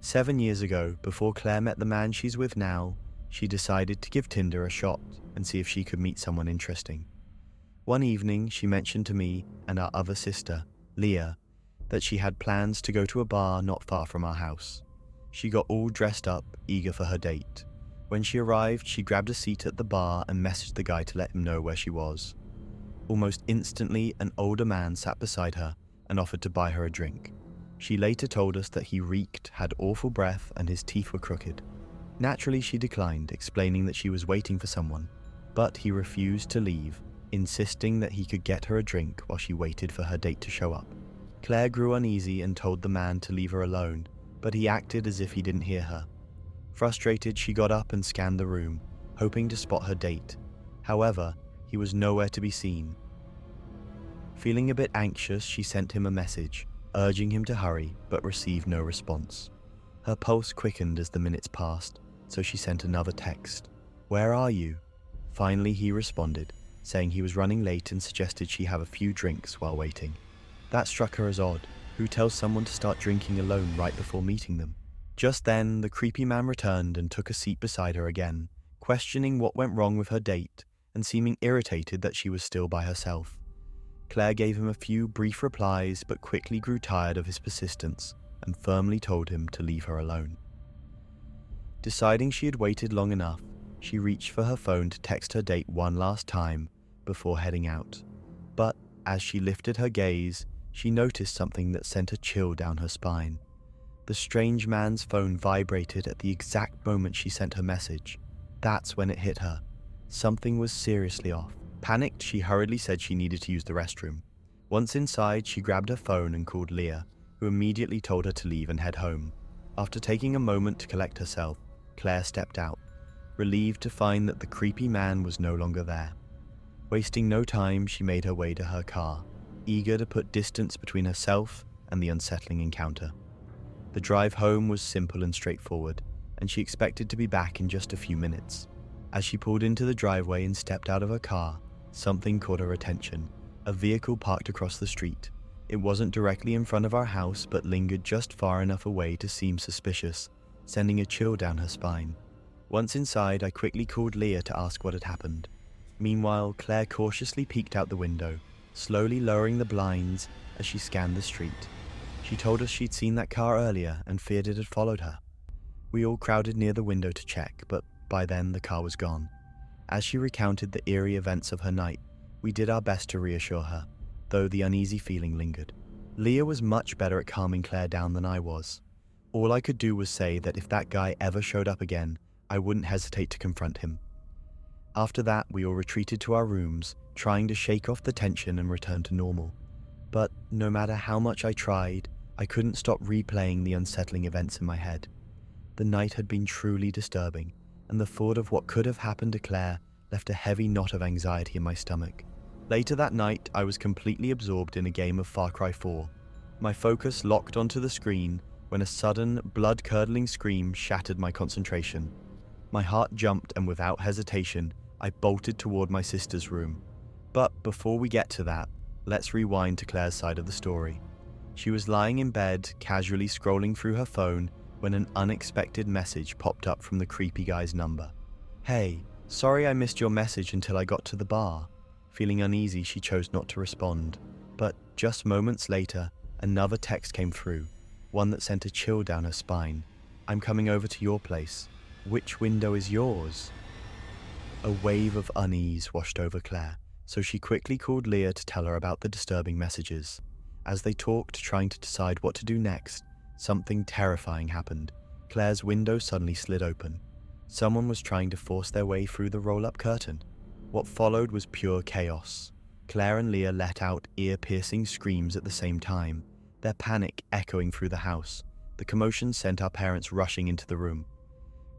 7 years ago, before Claire met the man she's with now, she decided to give Tinder a shot and see if she could meet someone interesting. One evening, she mentioned to me and our other sister, Leah, that she had plans to go to a bar not far from our house. She got all dressed up, eager for her date. When she arrived, she grabbed a seat at the bar and messaged the guy to let him know where she was. Almost instantly, an older man sat beside her and offered to buy her a drink. She later told us that he reeked, had awful breath, and his teeth were crooked. Naturally, she declined, explaining that she was waiting for someone, but he refused to leave, insisting that he could get her a drink while she waited for her date to show up. Claire grew uneasy and told the man to leave her alone, but he acted as if he didn't hear her. Frustrated, she got up and scanned the room, hoping to spot her date. However, he was nowhere to be seen. Feeling a bit anxious, she sent him a message, urging him to hurry, but received no response. Her pulse quickened as the minutes passed, so she sent another text. "Where are you?" Finally, he responded, saying he was running late and suggested she have a few drinks while waiting. That struck her as odd. Who tells someone to start drinking alone right before meeting them? Just then, the creepy man returned and took a seat beside her again, questioning what went wrong with her date and seeming irritated that she was still by herself. Claire gave him a few brief replies but quickly grew tired of his persistence and firmly told him to leave her alone. Deciding she had waited long enough, she reached for her phone to text her date one last time before heading out. But as she lifted her gaze, she noticed something that sent a chill down her spine. The strange man's phone vibrated at the exact moment she sent her message. That's when it hit her. Something was seriously off. Panicked, she hurriedly said she needed to use the restroom. Once inside, she grabbed her phone and called Leah, who immediately told her to leave and head home. After taking a moment to collect herself, Claire stepped out, relieved to find that the creepy man was no longer there. Wasting no time, she made her way to her car, eager to put distance between herself and the unsettling encounter. The drive home was simple and straightforward, and she expected to be back in just a few minutes. As she pulled into the driveway and stepped out of her car, something caught her attention. A vehicle parked across the street. It wasn't directly in front of our house, but lingered just far enough away to seem suspicious, sending a chill down her spine. Once inside, I quickly called Leah to ask what had happened. Meanwhile, Claire cautiously peeked out the window, slowly lowering the blinds as she scanned the street. She told us she'd seen that car earlier and feared it had followed her. We all crowded near the window to check, but by then the car was gone. As she recounted the eerie events of her night, we did our best to reassure her, though the uneasy feeling lingered. Leah was much better at calming Claire down than I was. All I could do was say that if that guy ever showed up again, I wouldn't hesitate to confront him. After that, we all retreated to our rooms, trying to shake off the tension and return to normal. But no matter how much I tried, I couldn't stop replaying the unsettling events in my head. The night had been truly disturbing, and the thought of what could have happened to Claire left a heavy knot of anxiety in my stomach. Later that night, I was completely absorbed in a game of Far Cry 4. My focus locked onto the screen when a sudden, blood-curdling scream shattered my concentration. My heart jumped, and without hesitation, I bolted toward my sister's room. But before we get to that, let's rewind to Claire's side of the story. She was lying in bed, casually scrolling through her phone, when an unexpected message popped up from the creepy guy's number. "Hey, sorry I missed your message until I got to the bar." Feeling uneasy, she chose not to respond. But just moments later, another text came through, one that sent a chill down her spine. "I'm coming over to your place. Which window is yours?" A wave of unease washed over Claire, so she quickly called Leah to tell her about the disturbing messages. As they talked, trying to decide what to do next, something terrifying happened. Claire's window suddenly slid open. Someone was trying to force their way through the roll-up curtain. What followed was pure chaos. Claire and Leah let out ear-piercing screams at the same time, their panic echoing through the house. The commotion sent our parents rushing into the room.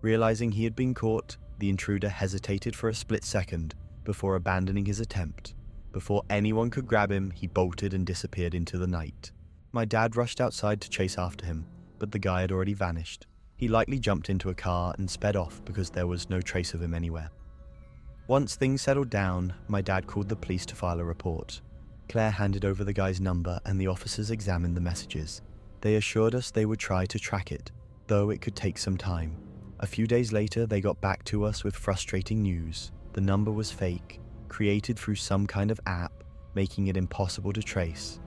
Realizing he had been caught, the intruder hesitated for a split second before abandoning his attempt. Before anyone could grab him, he bolted and disappeared into the night. My dad rushed outside to chase after him, but the guy had already vanished. He likely jumped into a car and sped off because there was no trace of him anywhere. Once things settled down, my dad called the police to file a report. Claire handed over the guy's number and the officers examined the messages. They assured us they would try to track it, though it could take some time. A few days later, they got back to us with frustrating news. The number was fake, created through some kind of app, making it impossible to trace.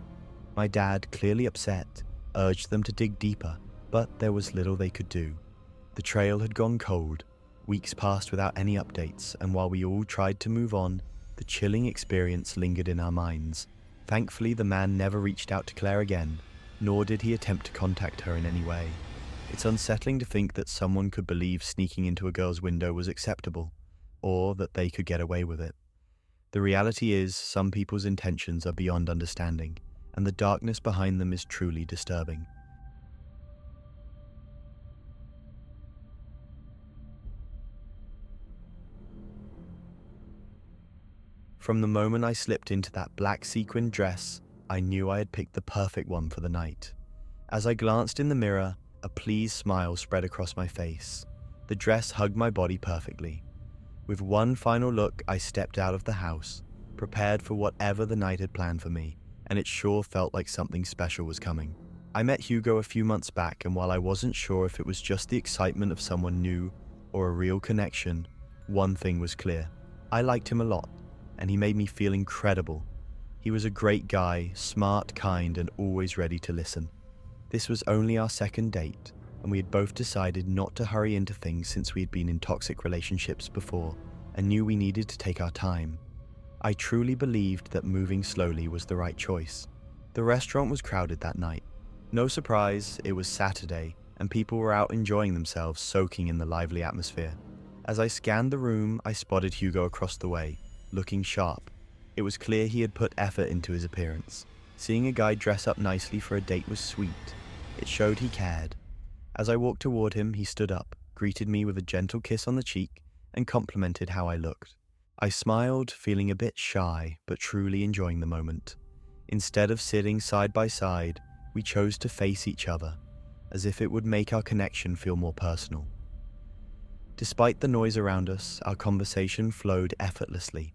My dad, clearly upset, urged them to dig deeper, but there was little they could do. The trail had gone cold. Weeks passed without any updates, and while we all tried to move on, the chilling experience lingered in our minds. Thankfully, the man never reached out to Claire again, nor did he attempt to contact her in any way. It's unsettling to think that someone could believe sneaking into a girl's window was acceptable, or that they could get away with it. The reality is, some people's intentions are beyond understanding, and the darkness behind them is truly disturbing. From the moment I slipped into that black sequined dress, I knew I had picked the perfect one for the night. As I glanced in the mirror, a pleased smile spread across my face. The dress hugged my body perfectly. With one final look, I stepped out of the house, prepared for whatever the night had planned for me, and it sure felt like something special was coming. I met Hugo a few months back, and while I wasn't sure if it was just the excitement of someone new or a real connection, one thing was clear. I liked him a lot, and he made me feel incredible. He was a great guy, smart, kind, and always ready to listen. This was only our second date, and we had both decided not to hurry into things since we had been in toxic relationships before and knew we needed to take our time. I truly believed that moving slowly was the right choice. The restaurant was crowded that night. No surprise, it was Saturday, and people were out enjoying themselves, soaking in the lively atmosphere. As I scanned the room, I spotted Hugo across the way, looking sharp. It was clear he had put effort into his appearance. Seeing a guy dress up nicely for a date was sweet. It showed he cared. As I walked toward him, he stood up, greeted me with a gentle kiss on the cheek, and complimented how I looked. I smiled, feeling a bit shy, but truly enjoying the moment. Instead of sitting side by side, we chose to face each other, as if it would make our connection feel more personal. Despite the noise around us, our conversation flowed effortlessly.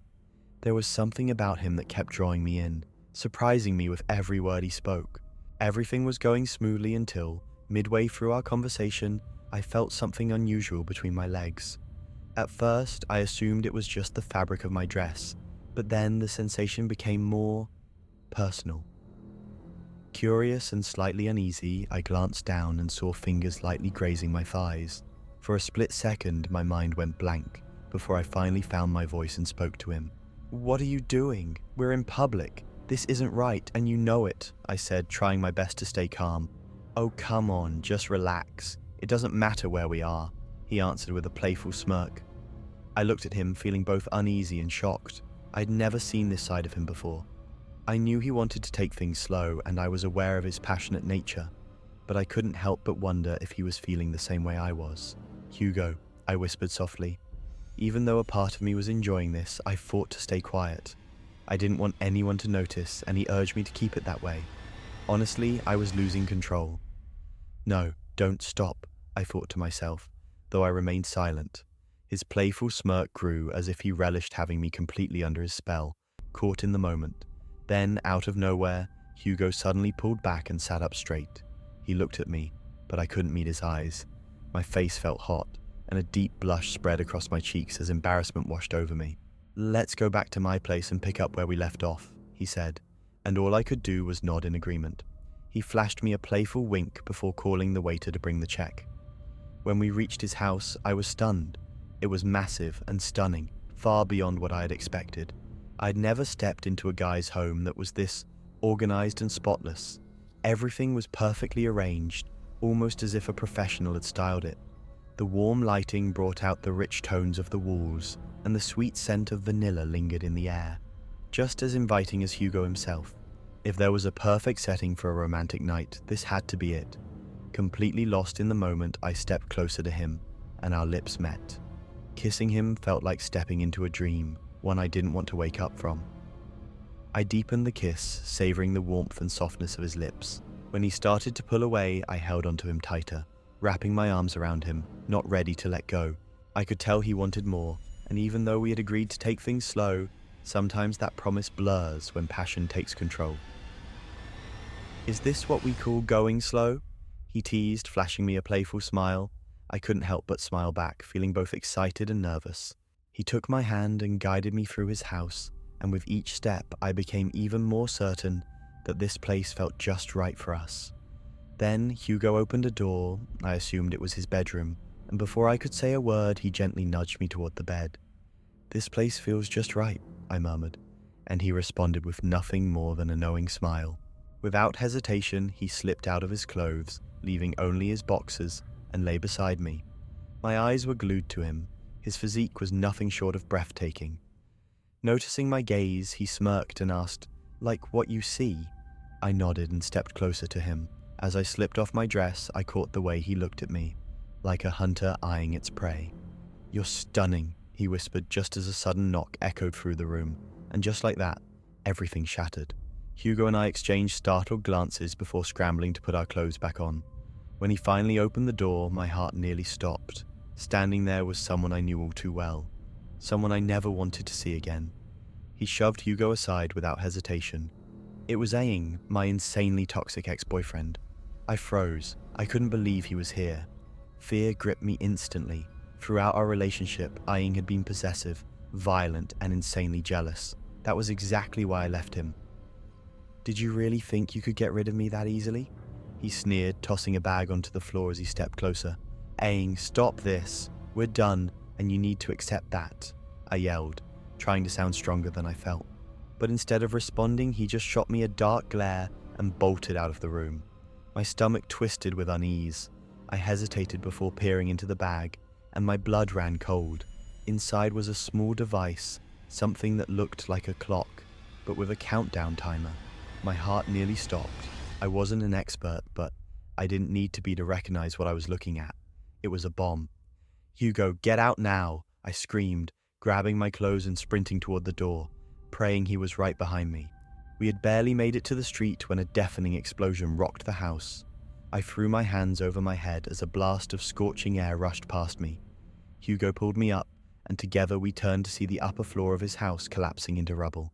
There was something about him that kept drawing me in, surprising me with every word he spoke. Everything was going smoothly until, midway through our conversation, I felt something unusual between my legs. At first, I assumed it was just the fabric of my dress, but then the sensation became more personal. Curious and slightly uneasy, I glanced down and saw fingers lightly grazing my thighs. For a split second, my mind went blank before I finally found my voice and spoke to him. "What are you doing? We're in public. This isn't right, and you know it," I said, trying my best to stay calm. "Oh, come on, just relax. It doesn't matter where we are," he answered with a playful smirk. I looked at him, feeling both uneasy and shocked. I'd never seen this side of him before. I knew he wanted to take things slow, and I was aware of his passionate nature, but I couldn't help but wonder if he was feeling the same way I was. "Hugo," I whispered softly. Even though a part of me was enjoying this, I fought to stay quiet. I didn't want anyone to notice, and he urged me to keep it that way. Honestly, I was losing control. "No, don't stop," I thought to myself, though I remained silent. His playful smirk grew as if he relished having me completely under his spell, caught in the moment. Then, out of nowhere, Hugo suddenly pulled back and sat up straight. He looked at me, but I couldn't meet his eyes. My face felt hot, and a deep blush spread across my cheeks as embarrassment washed over me. "Let's go back to my place and pick up where we left off," he said, and all I could do was nod in agreement. He flashed me a playful wink before calling the waiter to bring the check. When we reached his house, I was stunned. It was massive and stunning, far beyond what I had expected. I'd never stepped into a guy's home that was this organized and spotless. Everything was perfectly arranged, almost as if a professional had styled it. The warm lighting brought out the rich tones of the walls, and the sweet scent of vanilla lingered in the air, just as inviting as Hugo himself. If there was a perfect setting for a romantic night, this had to be it. Completely lost in the moment, I stepped closer to him, and our lips met. Kissing him felt like stepping into a dream, one I didn't want to wake up from. I deepened the kiss, savoring the warmth and softness of his lips. When he started to pull away, I held onto him tighter, wrapping my arms around him, not ready to let go. I could tell he wanted more, and even though we had agreed to take things slow, sometimes that promise blurs when passion takes control. "Is this what we call going slow?" he teased, flashing me a playful smile. I couldn't help but smile back, feeling both excited and nervous. He took my hand and guided me through his house, and with each step I became even more certain that this place felt just right for us. Then Hugo opened a door. I assumed it was his bedroom, and before I could say a word, he gently nudged me toward the bed. "This place feels just right," I murmured, and he responded with nothing more than a knowing smile. Without hesitation, he slipped out of his clothes, leaving only his boxers, and lay beside me. My eyes were glued to him. His physique was nothing short of breathtaking. Noticing my gaze, he smirked and asked, "Like what you see?" I nodded and stepped closer to him. As I slipped off my dress, I caught the way he looked at me, like a hunter eyeing its prey. "You're stunning," he whispered just as a sudden knock echoed through the room, and just like that, everything shattered. Hugo and I exchanged startled glances before scrambling to put our clothes back on. When he finally opened the door, my heart nearly stopped. Standing there was someone I knew all too well, someone I never wanted to see again. He shoved Hugo aside without hesitation. It was 𝐈𝐦𝐻𝐸𝐽, my insanely toxic ex-boyfriend. I froze. I couldn't believe he was here. Fear gripped me instantly. Throughout our relationship, 𝐈𝐻𝐸𝐽 had been possessive, violent, and insanely jealous. That was exactly why I left him. "Did you really think you could get rid of me that easily?" He sneered, tossing a bag onto the floor as he stepped closer. "𝐈𝐻𝐸𝐽, stop this. We're done, and you need to accept that," I yelled, trying to sound stronger than I felt. But instead of responding, he just shot me a dark glare and bolted out of the room. My stomach twisted with unease. I hesitated before peering into the bag, and my blood ran cold. Inside was a small device, something that looked like a clock, but with a countdown timer. My heart nearly stopped. I wasn't an expert, but I didn't need to be to recognize what I was looking at. It was a bomb. "Hugo, get out now!" I screamed, grabbing my clothes and sprinting toward the door, praying he was right behind me. We had barely made it to the street when a deafening explosion rocked the house. I threw my hands over my head as a blast of scorching air rushed past me. Hugo pulled me up, and together we turned to see the upper floor of his house collapsing into rubble.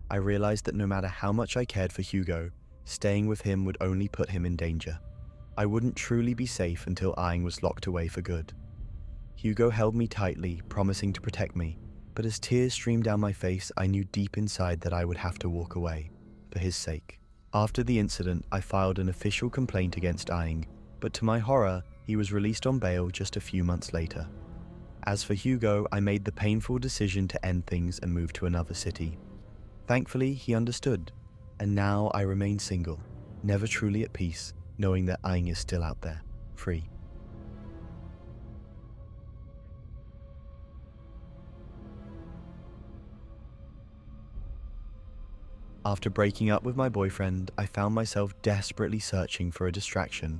I realized that no matter how much I cared for Hugo, staying with him would only put him in danger. I wouldn't truly be safe until 𝐈𝐻𝐸𝐽 was locked away for good. Hugo held me tightly, promising to protect me, but as tears streamed down my face, I knew deep inside that I would have to walk away, for his sake. After the incident, I filed an official complaint against 𝐈𝐻𝐸𝐽, but to my horror, he was released on bail just a few months later. As for Hugo, I made the painful decision to end things and move to another city. Thankfully, he understood, and now I remain single, never truly at peace, knowing that 𝐈𝐻𝐸𝐽 is still out there, free. After breaking up with my boyfriend, I found myself desperately searching for a distraction.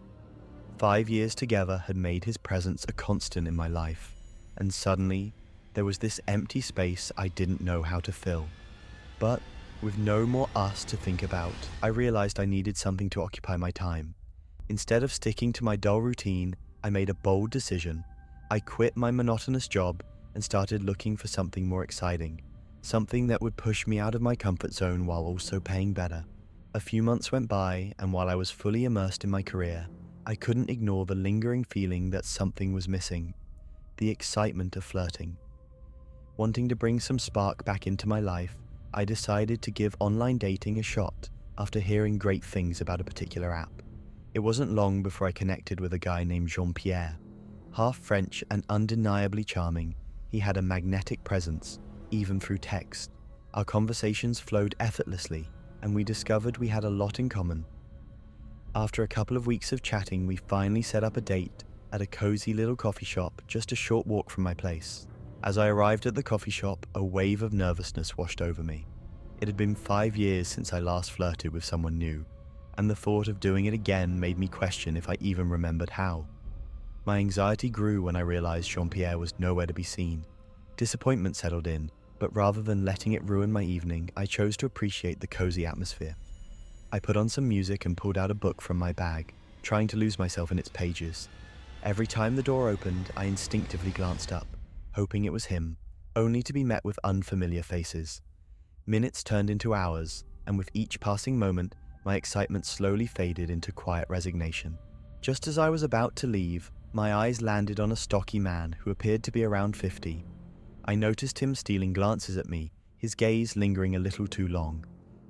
5 years together had made his presence a constant in my life, and suddenly, there was this empty space I didn't know how to fill. But with no more us to think about, I realized I needed something to occupy my time. Instead of sticking to my dull routine, I made a bold decision. I quit my monotonous job and started looking for something more exciting. Something that would push me out of my comfort zone while also paying better. A few months went by, and while I was fully immersed in my career, I couldn't ignore the lingering feeling that something was missing. The excitement of flirting. Wanting to bring some spark back into my life, I decided to give online dating a shot after hearing great things about a particular app. It wasn't long before I connected with a guy named Jean-Pierre. Half French and undeniably charming, he had a magnetic presence, even through text. Our conversations flowed effortlessly, and we discovered we had a lot in common. After a couple of weeks of chatting, we finally set up a date at a cozy little coffee shop just a short walk from my place. As I arrived at the coffee shop, a wave of nervousness washed over me. It had been 5 years since I last flirted with someone new, and the thought of doing it again made me question if I even remembered how. My anxiety grew when I realized Jean-Pierre was nowhere to be seen. Disappointment settled in, but rather than letting it ruin my evening, I chose to appreciate the cozy atmosphere. I put on some music and pulled out a book from my bag, trying to lose myself in its pages. Every time the door opened, I instinctively glanced up, hoping it was him, only to be met with unfamiliar faces. Minutes turned into hours, and with each passing moment, my excitement slowly faded into quiet resignation. Just as I was about to leave, my eyes landed on a stocky man who appeared to be around 50. I noticed him stealing glances at me, his gaze lingering a little too long.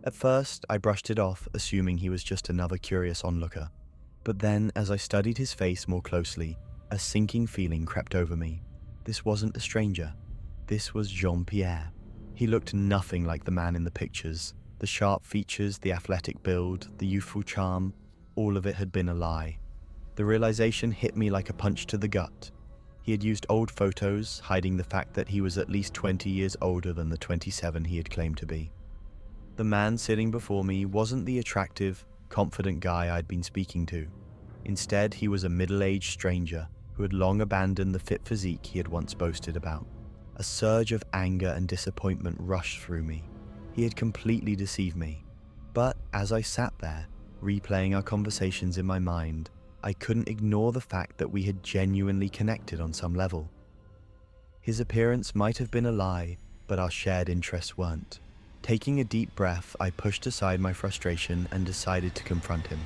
At first, I brushed it off, assuming he was just another curious onlooker. But then, as I studied his face more closely, a sinking feeling crept over me. This wasn't a stranger. This was Jean-Pierre. He looked nothing like the man in the pictures. The sharp features, the athletic build, the youthful charm, all of it had been a lie. The realization hit me like a punch to the gut. He had used old photos, hiding the fact that he was at least 20 years older than the 27 he had claimed to be. The man sitting before me wasn't the attractive, confident guy I'd been speaking to. Instead, he was a middle-aged stranger who had long abandoned the fit physique he had once boasted about. A surge of anger and disappointment rushed through me. He had completely deceived me. But as I sat there, replaying our conversations in my mind, I couldn't ignore the fact that we had genuinely connected on some level. His appearance might have been a lie, but our shared interests weren't. Taking a deep breath, I pushed aside my frustration and decided to confront him.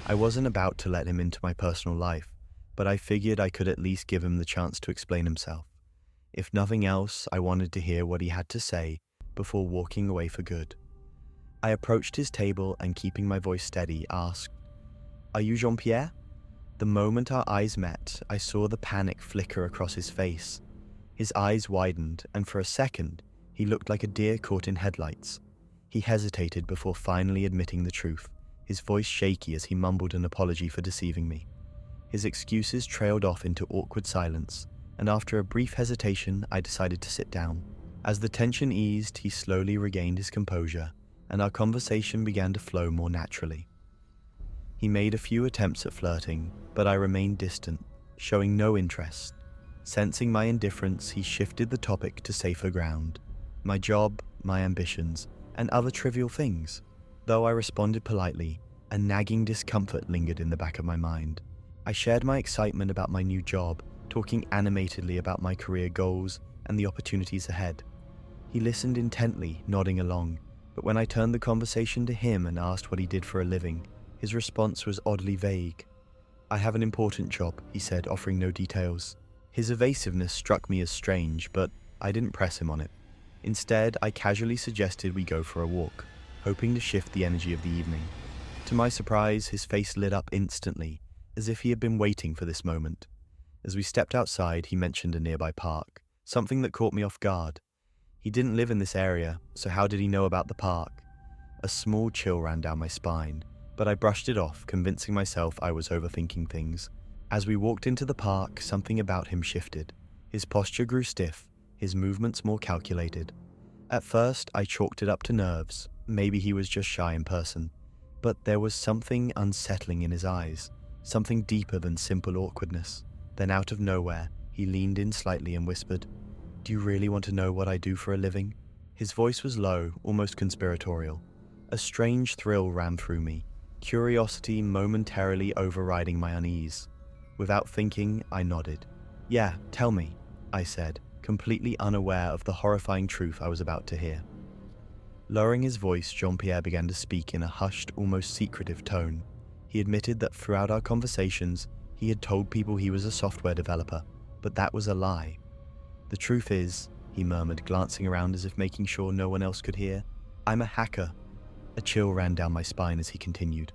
I wasn't about to let him into my personal life, but I figured I could at least give him the chance to explain himself. If nothing else, I wanted to hear what he had to say before walking away for good. I approached his table and, keeping my voice steady, asked, "Are you Jean-Pierre?" The moment our eyes met, I saw the panic flicker across his face. His eyes widened, and for a second, he looked like a deer caught in headlights. He hesitated before finally admitting the truth, his voice shaky as he mumbled an apology for deceiving me. His excuses trailed off into awkward silence, and after a brief hesitation, I decided to sit down. As the tension eased, he slowly regained his composure, and our conversation began to flow more naturally. He made a few attempts at flirting, but I remained distant, showing no interest. Sensing my indifference, he shifted the topic to safer ground: my job, my ambitions, and other trivial things. Though I responded politely, a nagging discomfort lingered in the back of my mind. I shared my excitement about my new job, talking animatedly about my career goals and the opportunities ahead. He listened intently, nodding along, but when I turned the conversation to him and asked what he did for a living, his response was oddly vague. "I have an important job," he said, offering no details. His evasiveness struck me as strange, but I didn't press him on it. Instead, I casually suggested we go for a walk, hoping to shift the energy of the evening. To my surprise, his face lit up instantly, as if he had been waiting for this moment. As we stepped outside, he mentioned a nearby park, something that caught me off guard. He didn't live in this area, so how did he know about the park? A small chill ran down my spine, but I brushed it off, convincing myself I was overthinking things. As we walked into the park, something about him shifted. His posture grew stiff, his movements more calculated. At first, I chalked it up to nerves. Maybe he was just shy in person. But there was something unsettling in his eyes, something deeper than simple awkwardness. Then out of nowhere, he leaned in slightly and whispered, "Do you really want to know what I do for a living?" His voice was low, almost conspiratorial. A strange thrill ran through me, curiosity momentarily overriding my unease. Without thinking, I nodded. "Yeah, tell me," I said, completely unaware of the horrifying truth I was about to hear. Lowering his voice, Jean-Pierre began to speak in a hushed, almost secretive tone. He admitted that throughout our conversations, he had told people he was a software developer, but that was a lie. "The truth is," he murmured, glancing around as if making sure no one else could hear, "I'm a hacker." A chill ran down my spine as he continued.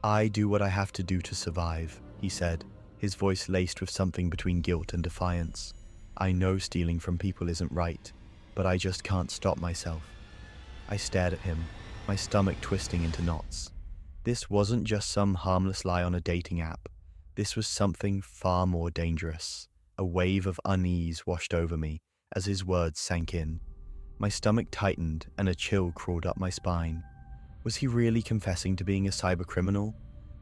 "I do what I have to do to survive," he said, his voice laced with something between guilt and defiance. "I know stealing from people isn't right, but I just can't stop myself." I stared at him, my stomach twisting into knots. This wasn't just some harmless lie on a dating app. This was something far more dangerous. A wave of unease washed over me as his words sank in. My stomach tightened and a chill crawled up my spine. Was he really confessing to being a cybercriminal?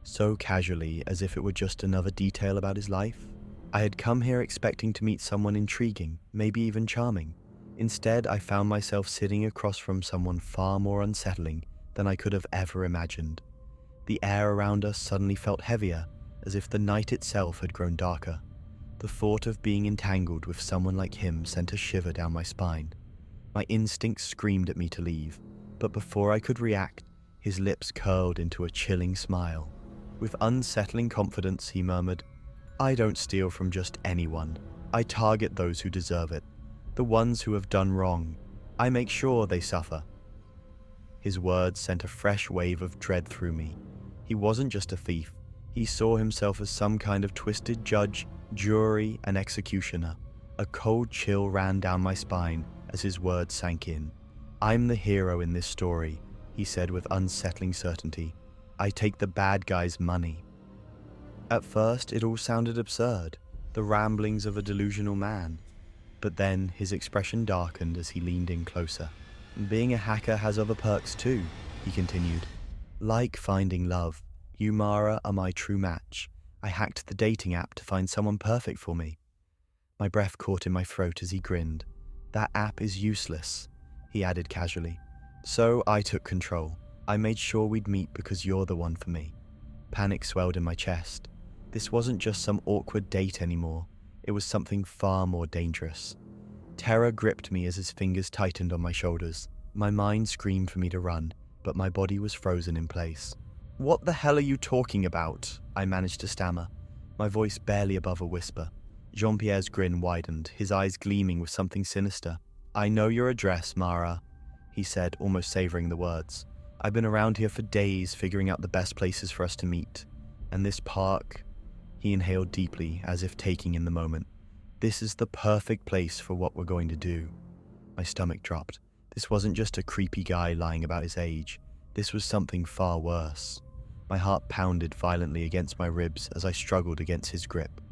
So casually, as if it were just another detail about his life? I had come here expecting to meet someone intriguing, maybe even charming. Instead, I found myself sitting across from someone far more unsettling than I could have ever imagined. The air around us suddenly felt heavier, as if the night itself had grown darker. The thought of being entangled with someone like him sent a shiver down my spine. My instincts screamed at me to leave, but before I could react, his lips curled into a chilling smile. With unsettling confidence, he murmured, "I don't steal from just anyone. I target those who deserve it, the ones who have done wrong. I make sure they suffer." His words sent a fresh wave of dread through me. He wasn't just a thief. He saw himself as some kind of twisted judge, jury, and executioner. A cold chill ran down my spine as his words sank in. "I'm the hero in this story," he said with unsettling certainty. "I take the bad guy's money." At first, it all sounded absurd, the ramblings of a delusional man. But then his expression darkened as he leaned in closer. "Being a hacker has other perks too," he continued. "Like finding love, you, Mara, are my true match. I hacked the dating app to find someone perfect for me." My breath caught in my throat as he grinned. "That app is useless," he added casually. "So I took control. I made sure we'd meet because you're the one for me." Panic swelled in my chest. This wasn't just some awkward date anymore. It was something far more dangerous. Terror gripped me as his fingers tightened on my shoulders. My mind screamed for me to run, but my body was frozen in place. "What the hell are you talking about?" I managed to stammer, my voice barely above a whisper. Jean-Pierre's grin widened, his eyes gleaming with something sinister. "I know your address, Mara," he said, almost savoring the words. "I've been around here for days figuring out the best places for us to meet. And this park..." He inhaled deeply, as if taking in the moment. "This is the perfect place for what we're going to do." My stomach dropped. This wasn't just a creepy guy lying about his age. This was something far worse. My heart pounded violently against my ribs as I struggled against his grip.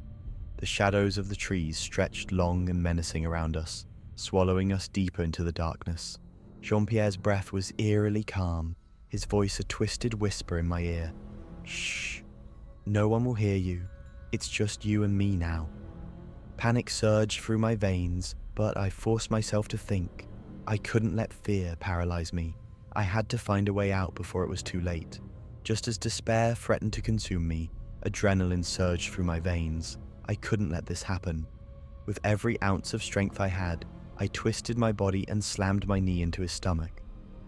The shadows of the trees stretched long and menacing around us, swallowing us deeper into the darkness. Jean-Pierre's breath was eerily calm, his voice a twisted whisper in my ear. "Shh. No one will hear you. It's just you and me now." Panic surged through my veins, but I forced myself to think. I couldn't let fear paralyze me. I had to find a way out before it was too late. Just as despair threatened to consume me, adrenaline surged through my veins. I couldn't let this happen. With every ounce of strength I had, I twisted my body and slammed my knee into his stomach.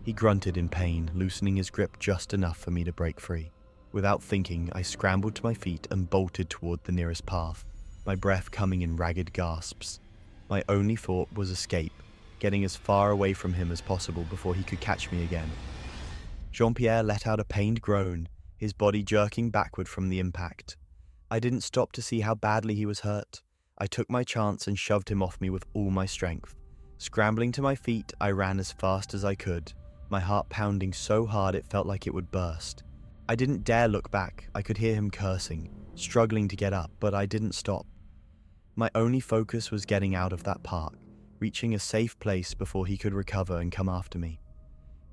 He grunted in pain, loosening his grip just enough for me to break free. Without thinking, I scrambled to my feet and bolted toward the nearest path, my breath coming in ragged gasps. My only thought was escape, getting as far away from him as possible before he could catch me again. Jean-Pierre let out a pained groan, his body jerking backward from the impact. I didn't stop to see how badly he was hurt. I took my chance and shoved him off me with all my strength. Scrambling to my feet, I ran as fast as I could, my heart pounding so hard it felt like it would burst. I didn't dare look back. I could hear him cursing, struggling to get up, but I didn't stop. My only focus was getting out of that park, reaching a safe place before he could recover and come after me.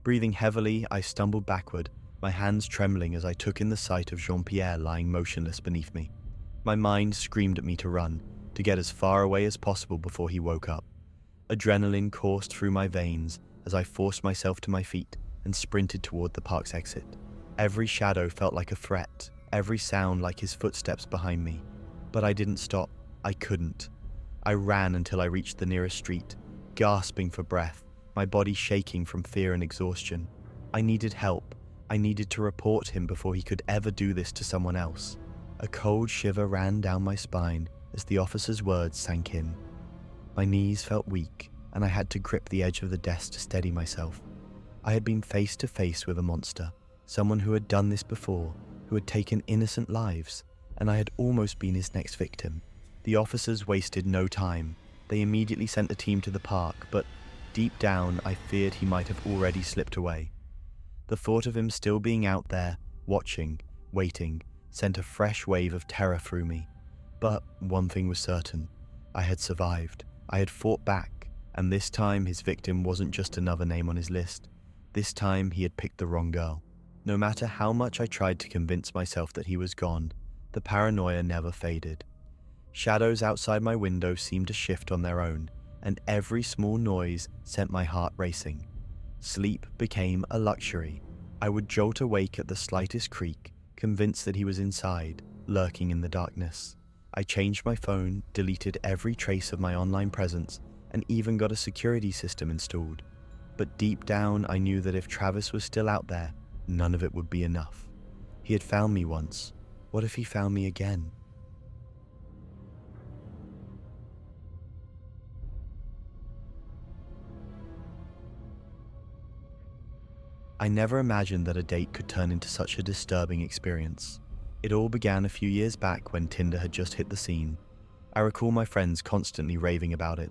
Breathing heavily, I stumbled backward, my hands trembling as I took in the sight of Jean-Pierre lying motionless beneath me. My mind screamed at me to run, to get as far away as possible before he woke up. Adrenaline coursed through my veins as I forced myself to my feet and sprinted toward the park's exit. Every shadow felt like a threat, every sound like his footsteps behind me. But I didn't stop. I couldn't. I ran until I reached the nearest street, gasping for breath, my body shaking from fear and exhaustion. I needed help. I needed to report him before he could ever do this to someone else. A cold shiver ran down my spine as the officer's words sank in. My knees felt weak, and I had to grip the edge of the desk to steady myself. I had been face to face with a monster, someone who had done this before, who had taken innocent lives, and I had almost been his next victim. The officers wasted no time. They immediately sent a team to the park, but deep down I feared he might have already slipped away. The thought of him still being out there, watching, waiting, sent a fresh wave of terror through me. But one thing was certain. I had survived. I had fought back, and this time his victim wasn't just another name on his list. This time he had picked the wrong girl. No matter how much I tried to convince myself that he was gone, the paranoia never faded. Shadows outside my window seemed to shift on their own, and every small noise sent my heart racing. Sleep became a luxury. I would jolt awake at the slightest creak, convinced that he was inside, lurking in the darkness. I changed my phone, deleted every trace of my online presence, and even got a security system installed. But deep down, I knew that if Travis was still out there, none of it would be enough. He had found me once, What if he found me again? I never imagined that a date could turn into such a disturbing experience. It all began a few years back when Tinder had just hit the scene. I recall my friends constantly raving about it.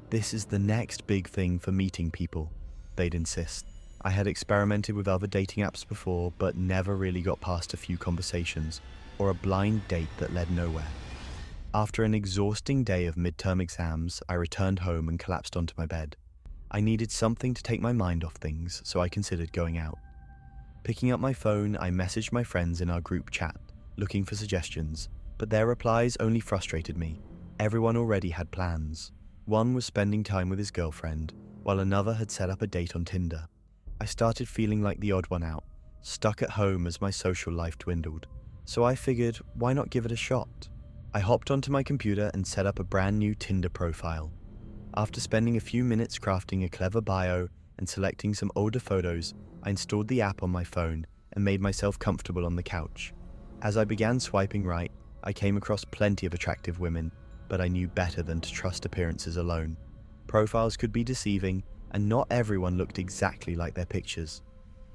This is the next big thing for meeting people, they'd insist. I had experimented with other dating apps before, but never really got past a few conversations or a blind date that led nowhere. After an exhausting day of midterm exams, I returned home and collapsed onto my bed. I needed something to take my mind off things, so I considered going out. Picking up my phone, I messaged my friends in our group chat, looking for suggestions, but their replies only frustrated me. Everyone already had plans. One was spending time with his girlfriend, while another had set up a date on Tinder. I started feeling like the odd one out, stuck at home as my social life dwindled. So I figured, why not give it a shot? I hopped onto my computer and set up a brand new Tinder profile. After spending a few minutes crafting a clever bio and selecting some older photos, I installed the app on my phone and made myself comfortable on the couch. As I began swiping right, I came across plenty of attractive women, but I knew better than to trust appearances alone. Profiles could be deceiving, and not everyone looked exactly like their pictures.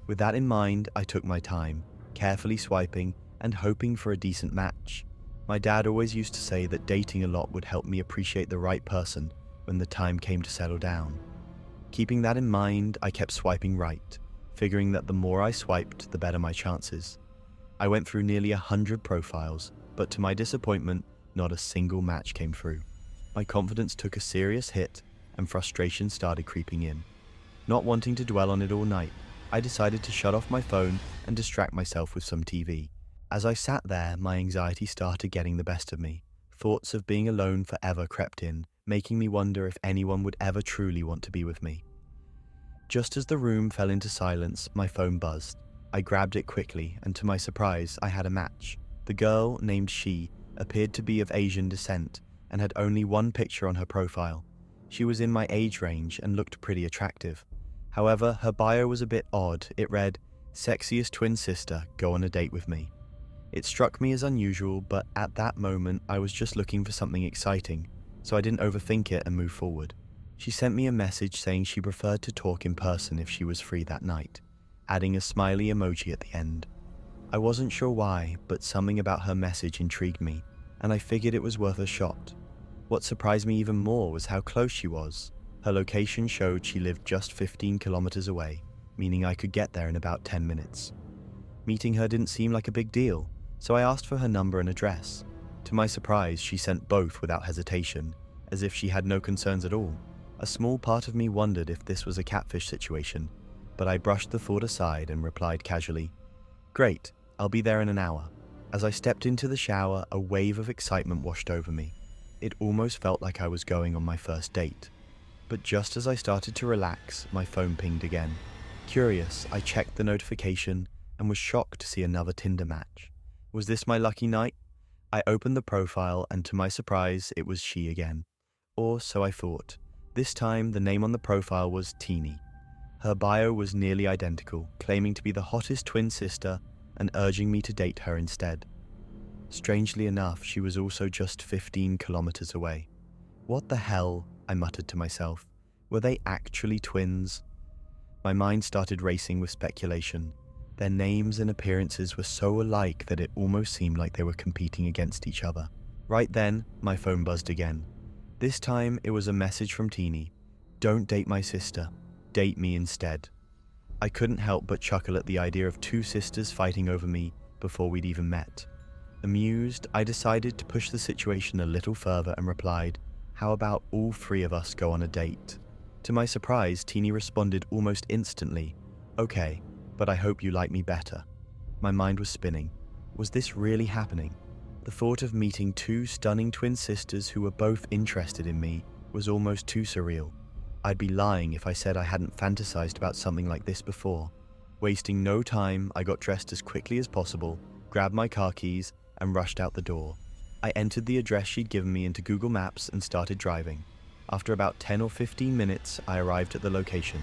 With that in mind, I took my time, carefully swiping and hoping for a decent match. My dad always used to say that dating a lot would help me appreciate the right person when the time came to settle down. Keeping that in mind, I kept swiping right, figuring that the more I swiped, the better my chances. I went through nearly 100 profiles, but to my disappointment, not a single match came through. My confidence took a serious hit, and frustration started creeping in. Not wanting to dwell on it all night, I decided to shut off my phone and distract myself with some TV. As I sat there, my anxiety started getting the best of me. Thoughts of being alone forever crept in, making me wonder if anyone would ever truly want to be with me. Just as the room fell into silence, my phone buzzed. I grabbed it quickly, and to my surprise, I had a match. The girl, named She, appeared to be of Asian descent and had only one picture on her profile. She was in my age range and looked pretty attractive. However, her bio was a bit odd. It read, "Sexiest twin sister, go on a date with me." It struck me as unusual, but at that moment, I was just looking for something exciting, so I didn't overthink it and move forward. She sent me a message saying she preferred to talk in person if she was free that night, adding a smiley emoji at the end. I wasn't sure why, but something about her message intrigued me, and I figured it was worth a shot. What surprised me even more was how close she was. Her location showed she lived just 15 kilometers away, meaning I could get there in about 10 minutes. Meeting her didn't seem like a big deal, so I asked for her number and address. To my surprise, she sent both without hesitation, as if she had no concerns at all. A small part of me wondered if this was a catfish situation, but I brushed the thought aside and replied casually, "Great, I'll be there in an hour." As I stepped into the shower, a wave of excitement washed over me. It almost felt like I was going on my first date. But just as I started to relax, my phone pinged again. Curious, I checked the notification and was shocked to see another Tinder match. Was this my lucky night? I opened the profile, and to my surprise, it was She again. Or so I thought. This time, the name on the profile was Teeny. Her bio was nearly identical, claiming to be the hottest twin sister and urging me to date her instead. Strangely enough, she was also just 15 kilometers away. What the hell? I muttered to myself. Were they actually twins? My mind started racing with speculation. Their names and appearances were so alike that it almost seemed like they were competing against each other. Right then, my phone buzzed again. This time, it was a message from Teeny. "Don't date my sister. Date me instead." I couldn't help but chuckle at the idea of two sisters fighting over me before we'd even met. Amused, I decided to push the situation a little further and replied, "How about all three of us go on a date?" To my surprise, Teeny responded almost instantly, "Okay, but I hope you like me better." My mind was spinning. Was this really happening? The thought of meeting two stunning twin sisters who were both interested in me was almost too surreal. I'd be lying if I said I hadn't fantasized about something like this before. Wasting no time, I got dressed as quickly as possible, grabbed my car keys, and rushed out the door. I entered the address she'd given me into Google Maps and started driving. After about 10 or 15 minutes, I arrived at the location,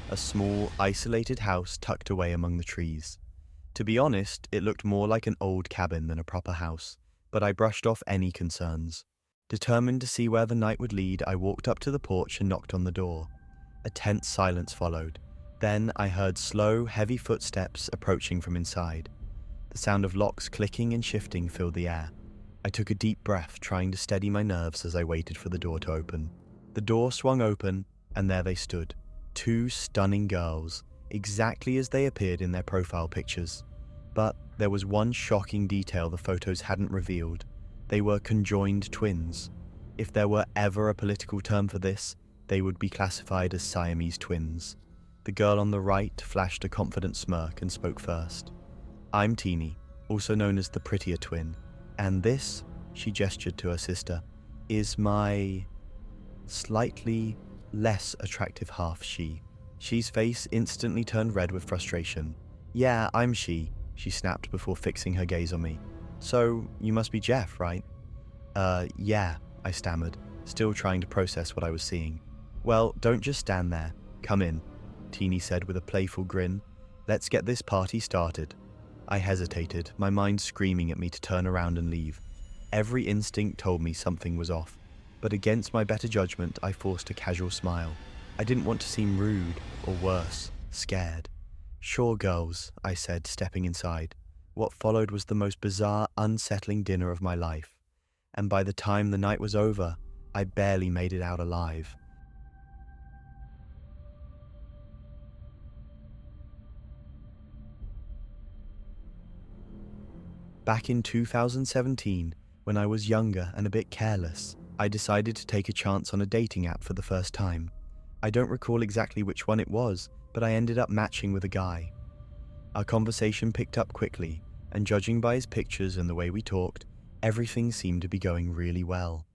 a small, isolated house tucked away among the trees. To be honest, it looked more like an old cabin than a proper house, but I brushed off any concerns. Determined to see where the night would lead, I walked up to the porch and knocked on the door. A tense silence followed. Then I heard slow, heavy footsteps approaching from inside. The sound of locks clicking and shifting filled the air. I took a deep breath, trying to steady my nerves as I waited for the door to open. The door swung open, and there they stood. Two stunning girls, exactly as they appeared in their profile pictures. But there was one shocking detail the photos hadn't revealed. They were conjoined twins. If there were ever a political term for this, they would be classified as Siamese twins. The girl on the right flashed a confident smirk and spoke first. "I'm Teeny, also known as the prettier twin, and this," she gestured to her sister, "is my slightly less attractive half, she." She's face instantly turned red with frustration. "Yeah, I'm she snapped before fixing her gaze on me. "So, you must be Jeff, right?" Yeah," I stammered, still trying to process what I was seeing. "Well, don't just stand there. Come in," Teeny said with a playful grin. "Let's get this party started." I hesitated, my mind screaming at me to turn around and leave. Every instinct told me something was off, but against my better judgment, I forced a casual smile. I didn't want to seem rude, or worse, scared. "Sure, girls," I said, stepping inside. What followed was the most bizarre, unsettling dinner of my life, and by the time the night was over, I barely made it out alive. Back in 2017, when I was younger and a bit careless, I decided to take a chance on a dating app for the first time. I don't recall exactly which one it was, but I ended up matching with a guy. Our conversation picked up quickly, and judging by his pictures and the way we talked, everything seemed to be going really well.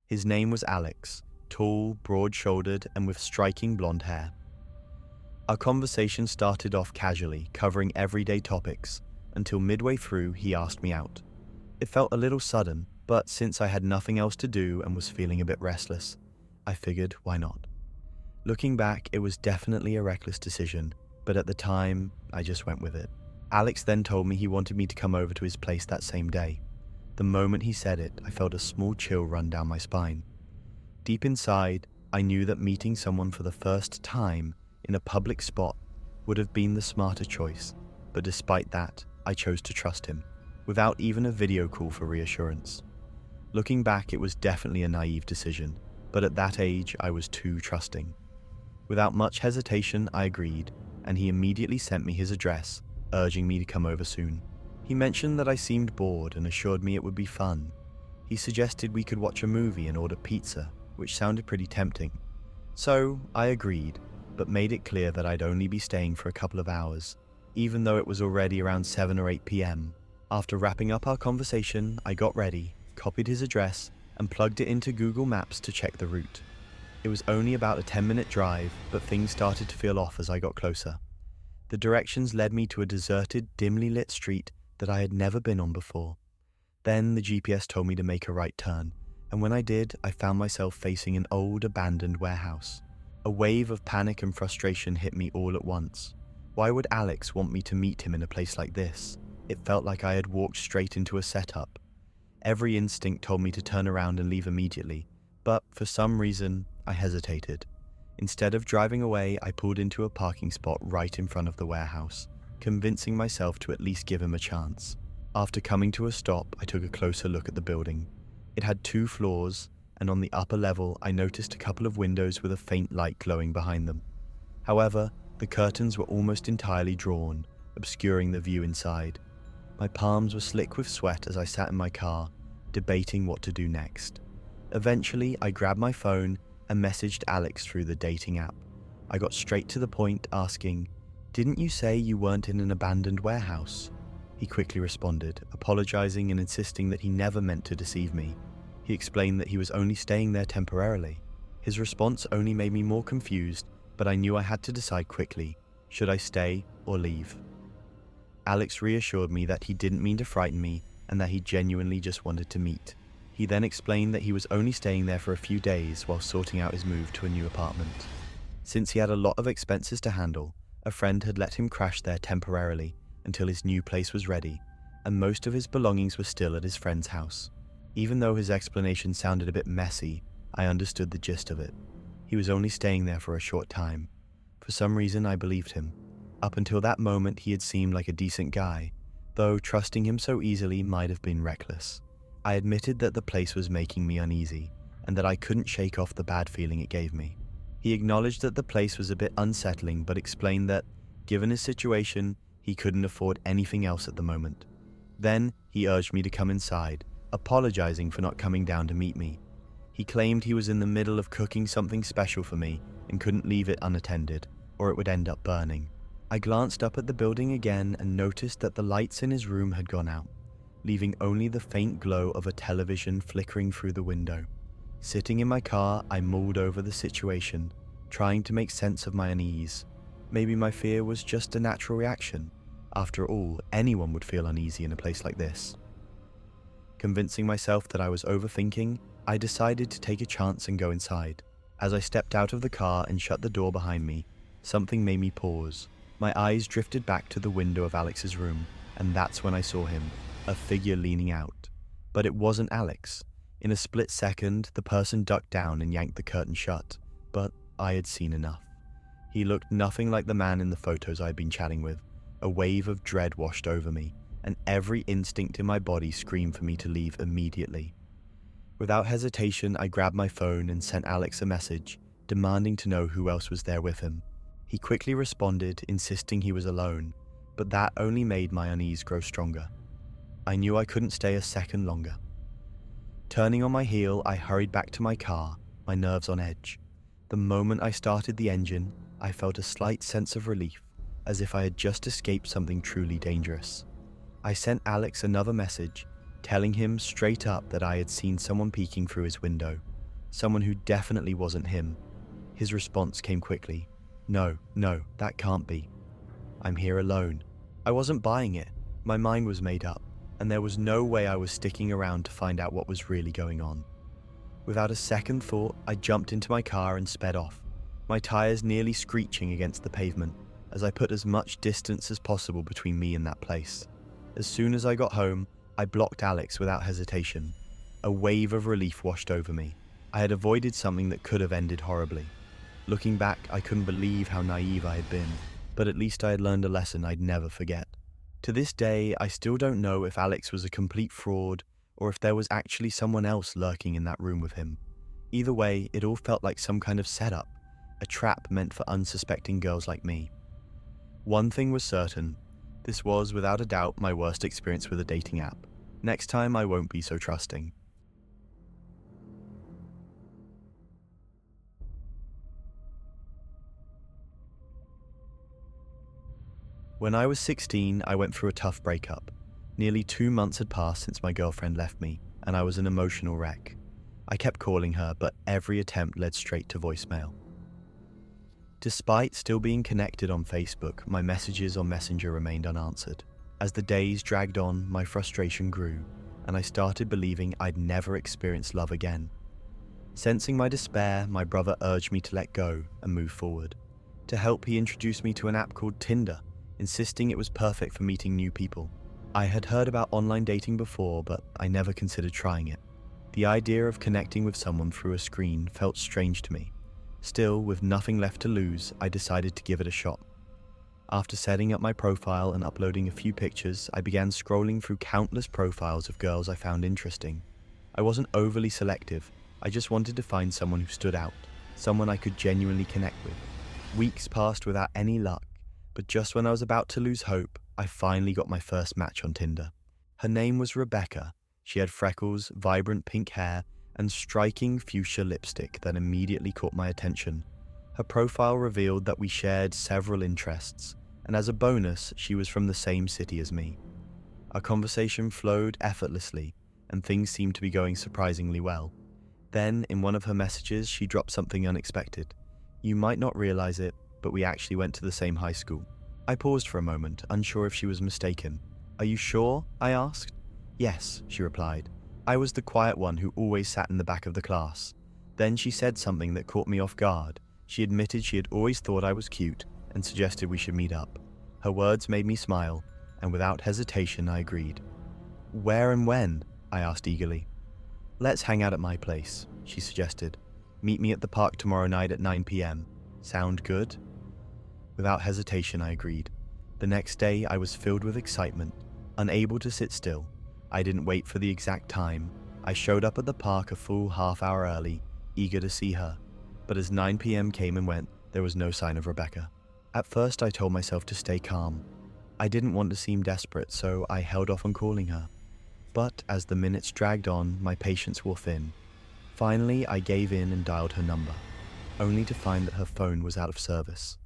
His name was Alex, tall, broad-shouldered, and with striking blonde hair. Our conversation started off casually, covering everyday topics, until midway through he asked me out. It felt a little sudden, but since I had nothing else to do and was feeling a bit restless, I figured why not. Looking back, it was definitely a reckless decision, but at the time, I just went with it. Alex then told me he wanted me to come over to his place that same day. The moment he said it, I felt a small chill run down my spine. Deep inside, I knew that meeting someone for the first time in a public spot would have been the smarter choice, but despite that, I chose to trust him, without even a video call for reassurance. Looking back, it was definitely a naive decision, but at that age, I was too trusting. Without much hesitation, I agreed, and he immediately sent me his address, urging me to come over soon. He mentioned that I seemed bored and assured me it would be fun. He suggested we could watch a movie and order pizza, which sounded pretty tempting. So, I agreed, but made it clear that I'd only be staying for a couple of hours, even though it was already around 7 or 8 p.m. After wrapping up our conversation, I got ready, copied his address, and plugged it into Google Maps to check the route. It was only about a 10-minute drive, but things started to feel off as I got closer. The directions led me to a deserted, dimly lit street that I had never been on before. Then the GPS told me to make a right turn, and when I did, I found myself facing an old, abandoned warehouse. A wave of panic and frustration hit me all at once. Why would Alex want me to meet him in a place like this? It felt like I had walked straight into a setup. Every instinct told me to turn around and leave immediately, but for some reason, I hesitated. Instead of driving away, I pulled into a parking spot right in front of the warehouse, convincing myself to at least give him a chance. After coming to a stop, I took a closer look at the building. It had 2 floors, and on the upper level, I noticed a couple of windows with a faint light glowing behind them. However, the curtains were almost entirely drawn, obscuring the view inside. My palms were slick with sweat as I sat in my car, debating what to do next. Eventually, I grabbed my phone and messaged Alex through the dating app. I got straight to the point, asking, "Didn't you say you weren't in an abandoned warehouse?" He quickly responded, apologizing and insisting that he never meant to deceive me. He explained that he was only staying there temporarily. His response only made me more confused, but I knew I had to decide quickly. Should I stay or leave? Alex reassured me that he didn't mean to frighten me and that he genuinely just wanted to meet. He then explained that he was only staying there for a few days while sorting out his move to a new apartment. Since he had a lot of expenses to handle, a friend had let him crash there temporarily, until his new place was ready, and most of his belongings were still at his friend's house. Even though his explanation sounded a bit messy, I understood the gist of it. He was only staying there for a short time. For some reason, I believed him. Up until that moment, he had seemed like a decent guy, though trusting him so easily might have been reckless. I admitted that the place was making me uneasy, and that I couldn't shake off the bad feeling it gave me. He acknowledged that the place was a bit unsettling, but explained that, given his situation, he couldn't afford anything else at the moment. Then, he urged me to come inside, apologizing for not coming down to meet me. He claimed he was in the middle of cooking something special for me and couldn't leave it unattended, or it would end up burning. I glanced up at the building again and noticed that the lights in his room had gone out, leaving only the faint glow of a television flickering through the window. Sitting in my car, I mulled over the situation, trying to make sense of my unease. Maybe my fear was just a natural reaction. After all, anyone would feel uneasy in a place like this. Convincing myself that I was overthinking, I decided to take a chance and go inside. As I stepped out of the car and shut the door behind me, something made me pause. My eyes drifted back to the window of Alex's room, and that's when I saw him, a figure leaning out. But it wasn't Alex. In a split second, the person ducked down and yanked the curtain shut, but I had seen enough. He looked nothing like the man in the photos I had been chatting with. A wave of dread washed over me, and every instinct in my body screamed for me to leave immediately. Without hesitation, I grabbed my phone and sent Alex a message, demanding to know who else was there with him. He quickly responded, insisting he was alone, but that only made my unease grow stronger. I knew I couldn't stay a second longer. Turning on my heel, I hurried back to my car, my nerves on edge. The moment I started the engine, I felt a slight sense of relief, as if I had just escaped something truly dangerous. I sent Alex another message, telling him straight up that I had seen someone peeking through his window, someone who definitely wasn't him. His response came quickly. No, that can't be. I'm here alone. I wasn't buying it. My mind was made up, and there was no way I was sticking around to find out what was really going on. Without a second thought, I jumped into my car and sped off, my tires nearly screeching against the pavement, as I put as much distance as possible between me and that place. As soon as I got home, I blocked Alex without hesitation. A wave of relief washed over me. I had avoided something that could have ended horribly. Looking back, I couldn't believe how naive I had been, but at least I had learned a lesson I'd never forget. To this day, I still don't know if Alex was a complete fraud or if there was actually someone else lurking in that room with him. Either way, it all felt like some kind of setup, a trap meant for unsuspecting girls like me. One thing was certain. This was, without a doubt, my worst experience with a dating app. Next time, I won't be so trusting. When I was 16, I went through a tough breakup. Nearly 2 months had passed since my girlfriend left me, and I was an emotional wreck. I kept calling her, but every attempt led straight to voicemail. Despite still being connected on Facebook, my messages on Messenger remained unanswered. As the days dragged on, my frustration grew, and I started believing I'd never experience love again. Sensing my despair, my brother urged me to let go and move forward. To help, he introduced me to an app called Tinder, insisting it was perfect for meeting new people. I had heard about online dating before, but I never considered trying it. The idea of connecting with someone through a screen felt strange to me. Still, with nothing left to lose, I decided to give it a shot. After setting up my profile and uploading a few pictures, I began scrolling through countless profiles of girls I found interesting. I wasn't overly selective, I just wanted to find someone who stood out, someone I could genuinely connect with. Weeks passed without any luck, but just when I was about to lose hope, I finally got my first match on Tinder. Her name was Rebecca. She had freckles, vibrant pink hair, and striking fuchsia lipstick that immediately caught my attention. Her profile revealed that we shared several interests, and as a bonus, she was from the same city as me. Our conversation flowed effortlessly, and things seemed to be going surprisingly well. Then, in one of her messages, she dropped something unexpected. You might not realize it, but we actually went to the same high school. I paused for a moment, unsure if she was mistaken. Are you sure? I asked. Yes, she replied. I was the quiet one who always sat in the back of the class. Then she said something that caught me off guard. She admitted she had always thought I was cute and suggested we should meet up. Her words made me smile, and without hesitation I agreed. "Where and when?" I asked eagerly. "Let's hang out at my place," she suggested. "Meet me at the park tomorrow night at 9 p.m. Sound good?" Without hesitation I agreed. The next day I was filled with excitement, unable to sit still. I didn't wait for the exact time. I showed up at the park a full half-hour early, eager to see her. But as 9 p.m. came and went, there was no sign of Rebecca. At first I told myself to stay calm. I didn't want to seem desperate, so I held off on calling her. But as the minutes dragged on, my patience wore thin. Finally, I gave in and dialed her number, only to find that her phone was out of service.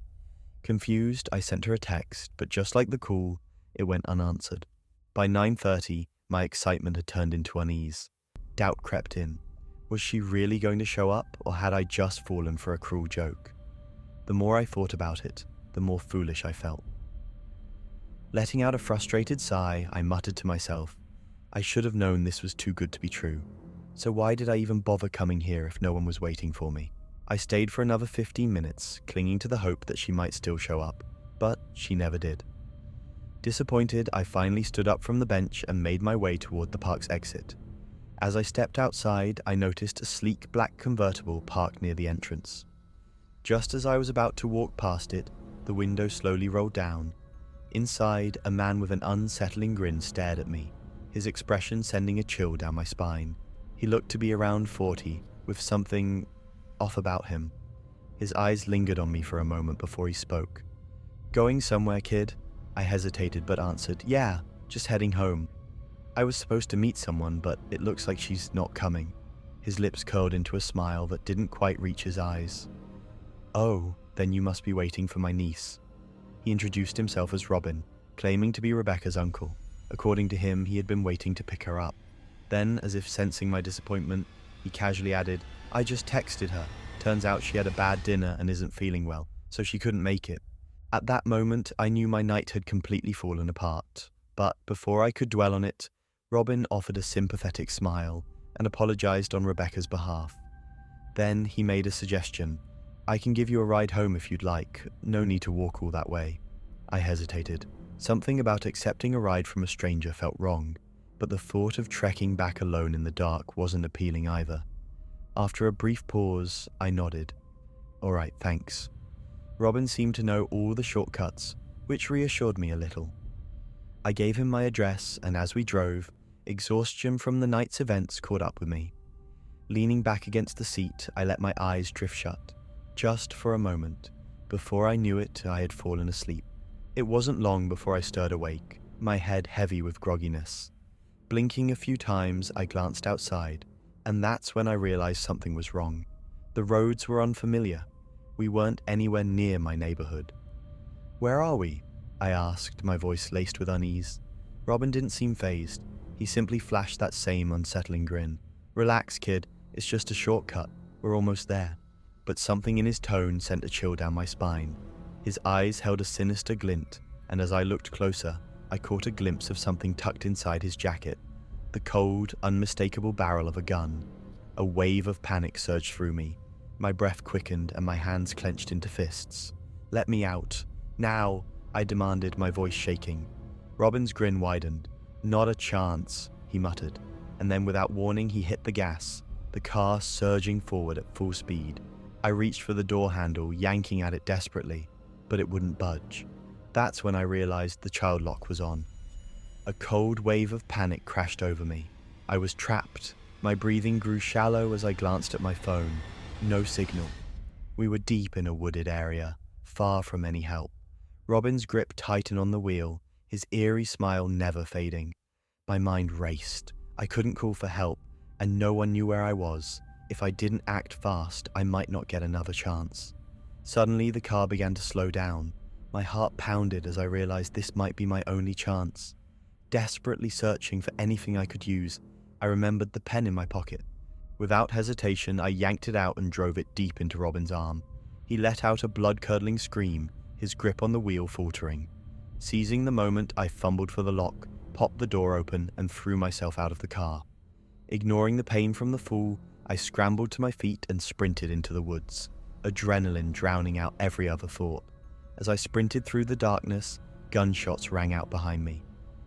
Confused, I sent her a text, but just like the call, it went unanswered. By 9:30, my excitement had turned into unease. Doubt crept in. Was she really going to show up, or had I just fallen for a cruel joke? The more I thought about it, the more foolish I felt. Letting out a frustrated sigh, I muttered to myself, I should have known this was too good to be true. So why did I even bother coming here if no one was waiting for me? I stayed for another 15 minutes, clinging to the hope that she might still show up, but she never did. Disappointed, I finally stood up from the bench and made my way toward the park's exit. As I stepped outside, I noticed a sleek black convertible parked near the entrance. Just as I was about to walk past it, the window slowly rolled down. Inside, a man with an unsettling grin stared at me, his expression sending a chill down my spine. He looked to be around 40, with something off about him. His eyes lingered on me for a moment before he spoke. "Going somewhere, kid?" I hesitated but answered, "Yeah, just heading home. I was supposed to meet someone, but it looks like she's not coming." His lips curled into a smile that didn't quite reach his eyes. "Oh, then you must be waiting for my niece." He introduced himself as Robin, claiming to be Rebecca's uncle. According to him, he had been waiting to pick her up. Then, as if sensing my disappointment, he casually added, "I just texted her. Turns out she had a bad dinner and isn't feeling well, so she couldn't make it." At that moment, I knew my night had completely fallen apart. But before I could dwell on it, Robin offered a sympathetic smile and apologized on Rebecca's behalf. Then he made a suggestion. "I can give you a ride home if you'd like. No need to walk all that way." I hesitated. Something about accepting a ride from a stranger felt wrong, but the thought of trekking back alone in the dark wasn't appealing either. After a brief pause, I nodded. "All right, thanks." Robin seemed to know all the shortcuts, which reassured me a little. I gave him my address, and as we drove, exhaustion from the night's events caught up with me. Leaning back against the seat, I let my eyes drift shut, just for a moment. Before I knew it, I had fallen asleep. It wasn't long before I stirred awake, my head heavy with grogginess. Blinking a few times, I glanced outside, and that's when I realized something was wrong. The roads were unfamiliar. We weren't anywhere near my neighborhood. "Where are we?" I asked, my voice laced with unease. Robin didn't seem fazed. He simply flashed that same unsettling grin. "Relax, kid. It's just a shortcut. We're almost there." But something in his tone sent a chill down my spine. His eyes held a sinister glint, and as I looked closer, I caught a glimpse of something tucked inside his jacket. The cold, unmistakable barrel of a gun. A wave of panic surged through me. My breath quickened and my hands clenched into fists. "Let me out. Now!" I demanded, my voice shaking. Robin's grin widened. "Not a chance," he muttered, and then without warning he hit the gas, the car surging forward at full speed. I reached for the door handle, yanking at it desperately, but it wouldn't budge. That's when I realized the child lock was on. A cold wave of panic crashed over me. I was trapped. My breathing grew shallow as I glanced at my phone. No signal. We were deep in a wooded area, far from any help. Robin's grip tightened on the wheel, his eerie smile never fading. My mind raced. I couldn't call for help, and no one knew where I was. If I didn't act fast, I might not get another chance. Suddenly, the car began to slow down. My heart pounded as I realized this might be my only chance. Desperately searching for anything I could use, I remembered the pen in my pocket. Without hesitation, I yanked it out and drove it deep into Robin's arm. He let out a blood-curdling scream, his grip on the wheel faltering. Seizing the moment, I fumbled for the lock, popped the door open, and threw myself out of the car. Ignoring the pain from the fall, I scrambled to my feet and sprinted into the woods, adrenaline drowning out every other thought. As I sprinted through the darkness, gunshots rang out behind me.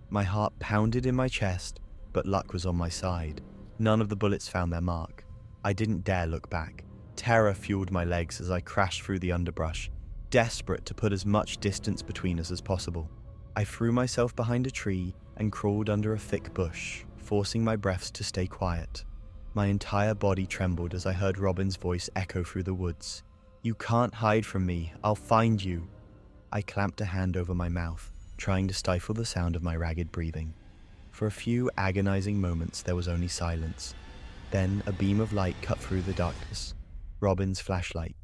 My heart pounded in my chest, but luck was on my side. None of the bullets found their mark. I didn't dare look back. Terror fueled my legs as I crashed through the underbrush, desperate to put as much distance between us as possible. I threw myself behind a tree and crawled under a thick bush, forcing my breaths to stay quiet. My entire body trembled as I heard Robin's voice echo through the woods. "You can't hide from me. I'll find you." I clamped a hand over my mouth, trying to stifle the sound of my ragged breathing. For a few agonizing moments there was only silence. Then a beam of light cut through the darkness. Robin's flashlight.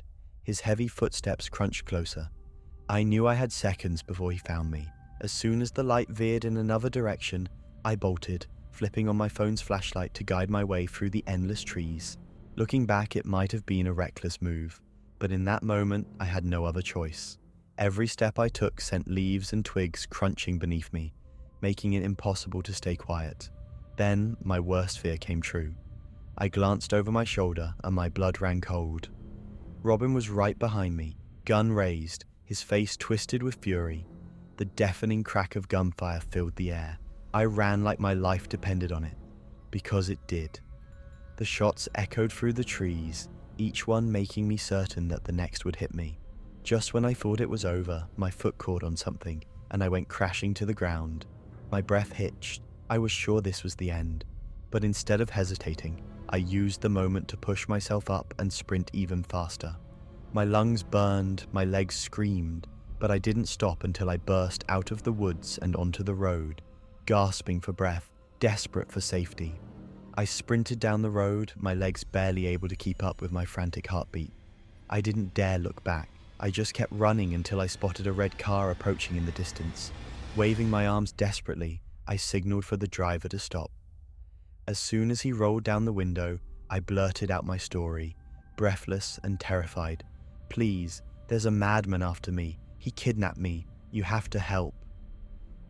His heavy footsteps crunched closer. I knew I had seconds before he found me. As soon as the light veered in another direction, I bolted, flipping on my phone's flashlight to guide my way through the endless trees. Looking back, it might have been a reckless move, but in that moment, I had no other choice. Every step I took sent leaves and twigs crunching beneath me, making it impossible to stay quiet. Then, my worst fear came true. I glanced over my shoulder and my blood ran cold. Robin was right behind me, gun raised, his face twisted with fury. The deafening crack of gunfire filled the air. I ran like my life depended on it, because it did. The shots echoed through the trees, each one making me certain that the next would hit me. Just when I thought it was over, my foot caught on something, and I went crashing to the ground. My breath hitched. I was sure this was the end. But instead of hesitating, I used the moment to push myself up and sprint even faster. My lungs burned, my legs screamed, but I didn't stop until I burst out of the woods and onto the road, gasping for breath, desperate for safety. I sprinted down the road, my legs barely able to keep up with my frantic heartbeat. I didn't dare look back. I just kept running until I spotted a red car approaching in the distance. Waving my arms desperately, I signaled for the driver to stop. As soon as he rolled down the window, I blurted out my story, breathless and terrified. "Please, there's a madman after me. He kidnapped me. You have to help."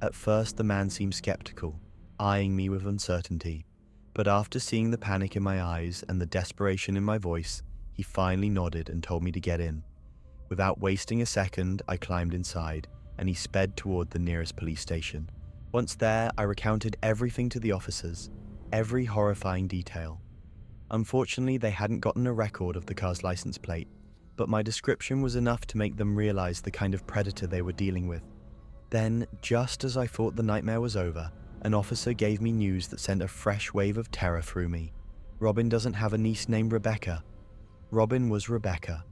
At first, the man seemed skeptical, eyeing me with uncertainty. But after seeing the panic in my eyes and the desperation in my voice, he finally nodded and told me to get in. Without wasting a second, I climbed inside, and he sped toward the nearest police station. Once there, I recounted everything to the officers, every horrifying detail. Unfortunately, they hadn't gotten a record of the car's license plate, but my description was enough to make them realize the kind of predator they were dealing with. Then, just as I thought the nightmare was over, an officer gave me news that sent a fresh wave of terror through me. Robin doesn't have a niece named Rebecca. Robin was Rebecca.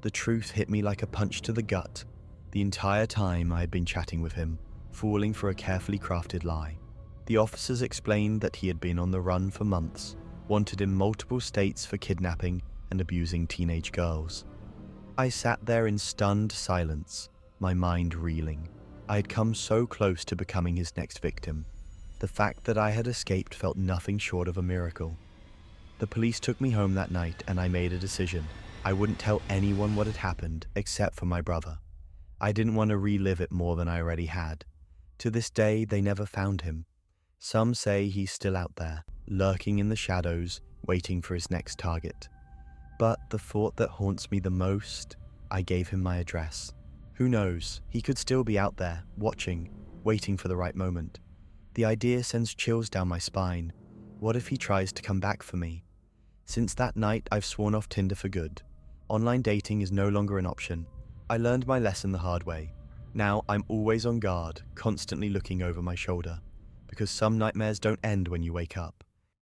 The truth hit me like a punch to the gut. The entire time I had been chatting with him, falling for a carefully crafted lie. The officers explained that he had been on the run for months, wanted in multiple states for kidnapping and abusing teenage girls. I sat there in stunned silence, my mind reeling. I had come so close to becoming his next victim. The fact that I had escaped felt nothing short of a miracle. The police took me home that night and I made a decision. I wouldn't tell anyone what had happened except for my brother. I didn't want to relive it more than I already had. To this day, they never found him. Some say he's still out there, lurking in the shadows, waiting for his next target. But the thought that haunts me the most, I gave him my address. Who knows, he could still be out there, watching, waiting for the right moment. The idea sends chills down my spine. What if he tries to come back for me? Since that night, I've sworn off Tinder for good. Online dating is no longer an option. I learned my lesson the hard way. Now I'm always on guard, constantly looking over my shoulder. Because some nightmares don't end when you wake up.